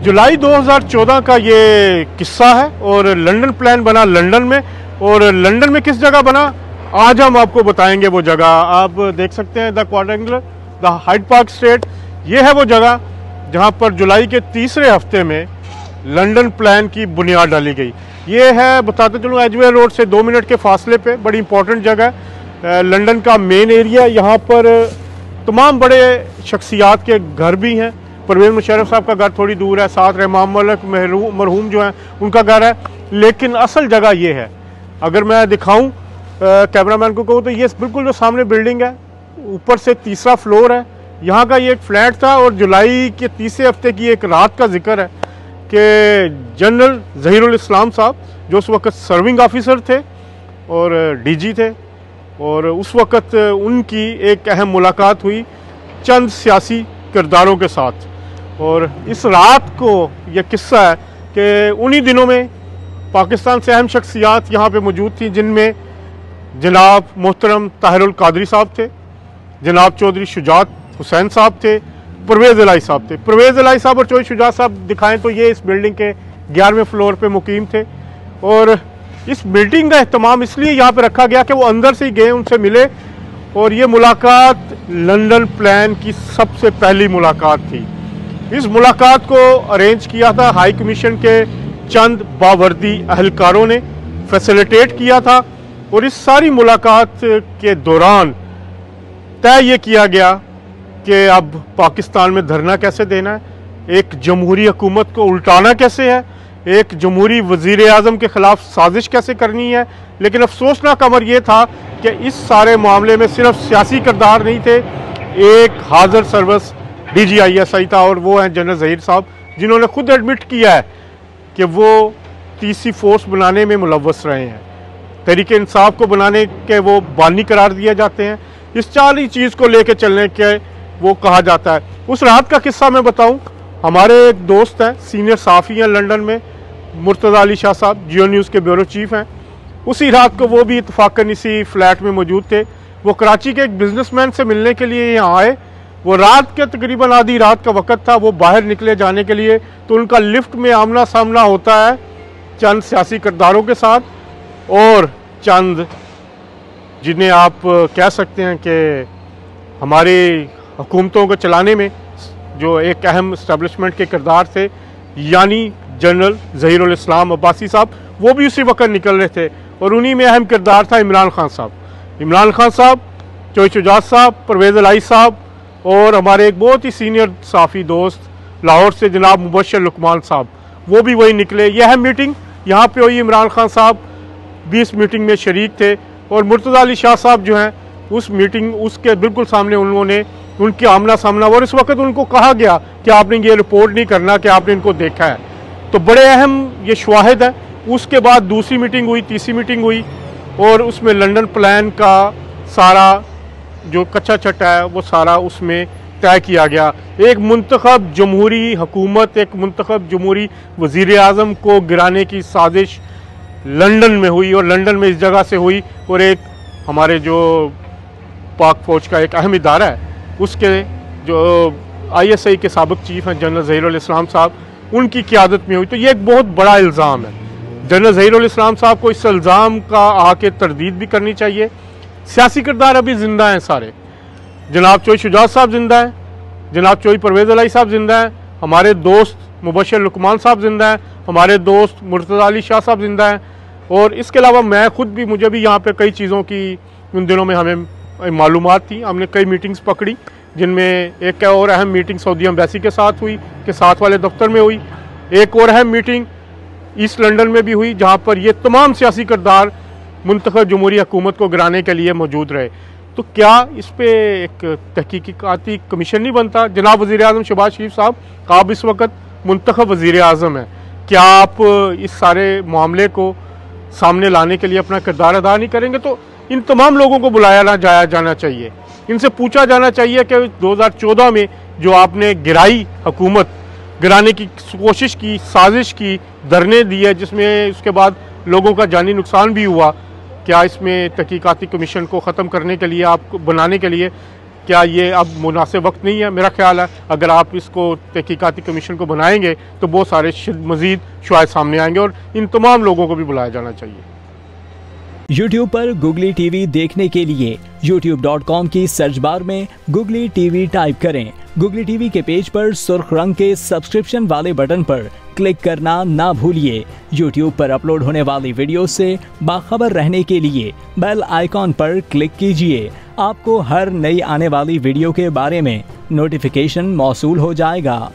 जुलाई 2014 का ये किस्सा है और लंदन प्लान बना लंदन में। और लंदन में किस जगह बना आज हम आपको बताएंगे। वो जगह आप देख सकते हैं, the quadrangular, the Hyde Park street. ये है वो जगह जहां पर जुलाई के तीसरे हफ्ते में लंदन प्लान की बुनियाद डाली गई। ये है, बताते चलूँ, एजवेयर रोड से 2 मिनट के फासले पे बड़ी इंपॉर्टेंट जगह है, लंदन का मेन एरिया। यहाँ पर तमाम बड़े शख्सियात के घर भी हैं। परवेज़ मुशर्रफ साहब का घर थोड़ी दूर है, साथ रहमान मलिक मरहूम जो हैं उनका घर है। लेकिन असल जगह ये है, अगर मैं दिखाऊं कैमरामैन को कहूँ तो ये बिल्कुल जो सामने बिल्डिंग है, ऊपर से तीसरा फ्लोर है। यहाँ का ये एक फ्लैट था और जुलाई के तीसरे हफ्ते की एक रात का जिक्र है कि जनरल ज़हीरुल इस्लाम साहब, जो उस वक़्त सर्विंग ऑफिसर थे और डीजी थे, और उस वक़्त उनकी एक अहम मुलाकात हुई चंद सियासी किरदारों के साथ। और इस रात को यह किस्सा है कि उन्हीं दिनों में पाकिस्तान से अहम शख्सियात यहाँ पे मौजूद थी, जिनमें जनाब मोहतरम ताहिरुल कादरी साहब थे, जनाब चौधरी शुजात हुसैन साहब थे, परवेज़ इलाही साहब थे। परवेज़ इलाही साहब और चौधरी शुजात साहब दिखाएं तो ये इस बिल्डिंग के 11वें फ्लोर पे मुकीम थे। और इस बिल्डिंग का एहतमाम इसलिए यहाँ पे रखा गया कि वो अंदर से ही गए, उनसे मिले। और ये मुलाकात लंदन प्लान की सबसे पहली मुलाकात थी। इस मुलाकात को अरेंज किया था हाई कमीशन के चंद बावर्दी अहलकारों ने, फैसिलिटेट किया था। और इस सारी मुलाकात के दौरान तय ये किया गया कि अब पाकिस्तान में धरना कैसे देना है, एक जमहूरी हुकूमत को उल्टाना कैसे है, एक जमहूरी वज़ीर आज़म के ख़िलाफ़ साजिश कैसे करनी है। लेकिन अफसोसनाक अमर यह था कि इस सारे मामले में सिर्फ सियासी किरदार नहीं थे, एक हाज़र सर्विस DGISI था, और वो हैं जनरल ज़हीर साहब, जिन्होंने खुद एडमिट किया है कि वो तीसरी फोर्स बनाने में मुलव्वस रहे हैं। तहरीक इंसाफ को बनाने के वो बानी करार दिए जाते हैं। इस सारी चीज़ को लेकर चलने के वो कहा जाता है। उस रात का किस्सा मैं बताऊं, हमारे एक दोस्त हैं, सीनियर साफ़ी हैं लंदन में, मुर्तज़ा अली शाह साहब, जियो न्यूज़ के ब्यूरो चीफ हैं। उसी रात को वो भी इत्तफाकन इसी फ्लैट में मौजूद थे। वो कराची के एक बिजनेसमैन से मिलने के लिए यहाँ आए। वो रात के तकरीबन आधी रात का वक़्त था। वो बाहर निकले जाने के लिए, तो उनका लिफ्ट में आमना सामना होता है चंद सियासी किरदारों के साथ, और चंद जिन्हें आप कह सकते हैं कि हमारी हुकूमतों को चलाने में जो एक अहम इस्टेब्लिशमेंट के किरदार थे, यानी जनरल ज़हीरुल इस्लाम अब्बासी साहब, वो भी उसी वक्त निकल रहे थे। और उन्हीं में अहम किरदार था इमरान खान साहब। इमरान खान साहब, चौधरी शुजात साहब, परवेज़ इलाही साहब, और हमारे एक बहुत ही सीनियर साफ़ी दोस्त लाहौर से जनाब मुबशर लुकमान साहब, वो भी वही निकले। यह अहम मीटिंग यहाँ पे हुई। इमरान खान साहब भी इस मीटिंग में शरीक थे, और मुर्तज़ा अली शाह साहब जो हैं उस मीटिंग उसके बिल्कुल सामने उन्होंने उनकी आमना सामना, और इस वक्त उनको कहा गया कि आपने ये रिपोर्ट नहीं करना कि आपने इनको देखा है। तो बड़े अहम ये शवाहिद हैं। उसके बाद दूसरी मीटिंग हुई, तीसरी मीटिंग हुई, और उसमें लंदन प्लान का सारा जो कच्चा चट्टा है वो सारा उसमें तय किया गया। एक मुंतखब जमहूरी हुकूमत, एक मुंतखब जमहूरी वज़ीर आज़म को गिराने की साजिश लंदन में हुई, और लंदन में इस जगह से हुई। और एक हमारे जो पाक फ़ौज का एक अहम इदारा है, उसके जो ISI के साबिक चीफ हैं जनरल ज़हीरुल इस्लाम साहब, उनकी क़यादत में हुई। तो ये एक बहुत बड़ा इल्ज़ाम है। जनरल ज़हीरुल इस्लाम साहब को इस इल्ज़ाम का आके तरदीद भी करनी चाहिए। सियासी किरदार अभी ज़िंदा हैं सारे। जनाब चौधरी शुजात साहब ज़िंदा हैं, जनाब चौधरी परवेज़ इलाही साहब ज़िंदा हैं, हमारे दोस्त मुबशर लुकमान साहब ज़िंदा हैं, हमारे दोस्त मुर्तज़ा अली शाह साहब ज़िंदा हैं। और इसके अलावा मैं खुद भी, मुझे भी यहाँ पे कई चीज़ों की उन दिनों में हमें मालूमात थी। हमने कई मीटिंग्स पकड़ी, जिनमें एक और अहम मीटिंग सऊदी एम्बेसी के साथ हुई, के साथ वाले दफ्तर में हुई। एक और अहम मीटिंग ईस्ट लंदन में भी हुई, जहाँ पर ये तमाम सियासी किरदार मुंतखब जमहूरी हुकूमत को गिराने के लिए मौजूद रहे। तो क्या इस पर एक तहकीकाती कमीशन नहीं बनता? जनाब वज़ीर आज़म शहबाज शरीफ साहब, आप इस वक्त मुंतखब वज़ीर आज़म हैं, क्या आप इस सारे मामले को सामने लाने के लिए अपना किरदार अदा नहीं करेंगे? तो इन तमाम लोगों को बुलाया जाना चाहिए, इनसे पूछा जाना चाहिए कि 2014 में जो आपने गिराई हुकूमत, गिराने की कोशिश की, साजिश की, धरने दिए, जिसमें उसके बाद लोगों का जानी नुकसान भी हुआ, क्या इसमें तहकीकाती कमीशन को ख़त्म करने के लिए, आपको बनाने के लिए क्या ये अब मुनासिब वक्त नहीं है? मेरा ख्याल है अगर आप इसको तहकीकाती कमीशन को बनाएंगे तो बहुत सारे मज़ीद शुआयद सामने आएंगे और इन तमाम लोगों को भी बुलाया जाना चाहिए। YouTube पर गुगली टीवी देखने के लिए youtube.com की सर्च बार में गुगली टीवी टाइप करें। गुगली टीवी के पेज पर सुर्ख रंग के सब्सक्रिप्शन वाले बटन पर क्लिक करना ना भूलिए। YouTube पर अपलोड होने वाली वीडियो से बाखबर रहने के लिए बेल आइकॉन पर क्लिक कीजिए। आपको हर नई आने वाली वीडियो के बारे में नोटिफिकेशन मौसूल हो जाएगा।